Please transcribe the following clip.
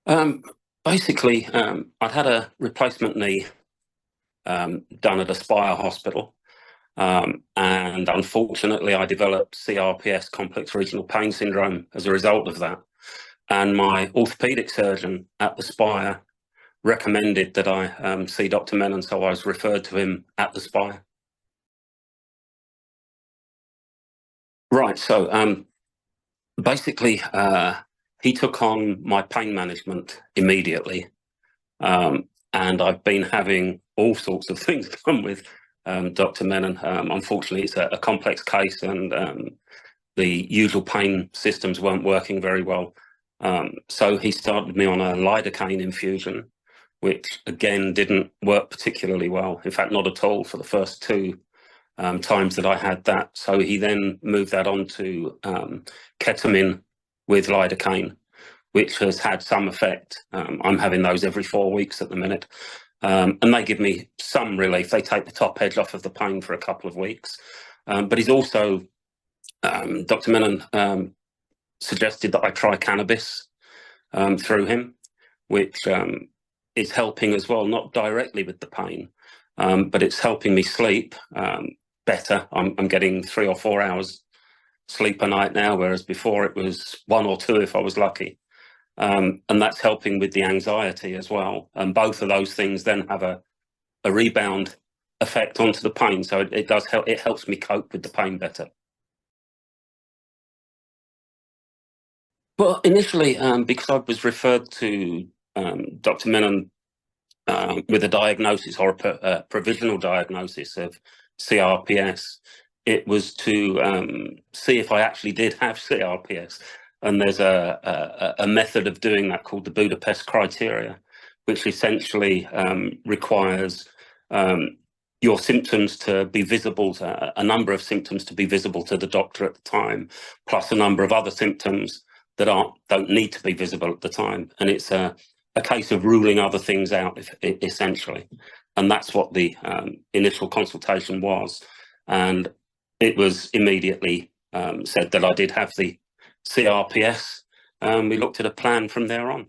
Um, Basically, I'd had a replacement knee done at a Spire hospital, and unfortunately, I developed CRPS, complex regional pain syndrome, as a result of that. And my orthopaedic surgeon at the Spire recommended that I see Dr Menon, so I was referred to him at the Spire. Right, so basically, he took on my pain management immediately. And I've been having all sorts of things done with Dr. Menon. Unfortunately, it's a complex case, and the usual pain systems weren't working very well. So he started me on a lidocaine infusion, which again didn't work particularly well. In fact, not at all for the first two times that I had that. So he then moved that on to ketamine with lidocaine, which has had some effect. I'm having those every 4 weeks at the minute. And they give me some relief. They take the top edge off of the pain for a couple of weeks. But he's also, Dr. Menon suggested that I try cannabis through him, which is helping as well, not directly with the pain, but it's helping me sleep better. I'm getting 3 or 4 hours sleep a night now, whereas before it was 1 or 2 if I was lucky. And that's helping with the anxiety as well. And both of those things then have a rebound effect onto the pain. So it does help. It helps me cope with the pain better. Well, initially, because I was referred to Dr. Menon with a diagnosis, or a provisional diagnosis of CRPS, it was to see if I actually did have CRPS. And there's a method of doing that called the Budapest criteria, which essentially requires your symptoms to be visible, a number of symptoms to be visible to the doctor at the time, plus a number of other symptoms that don't need to be visible at the time. And it's a case of ruling other things out, essentially. And that's what the initial consultation was. And it was immediately said that I did have the CRPS. We looked at a plan from there on.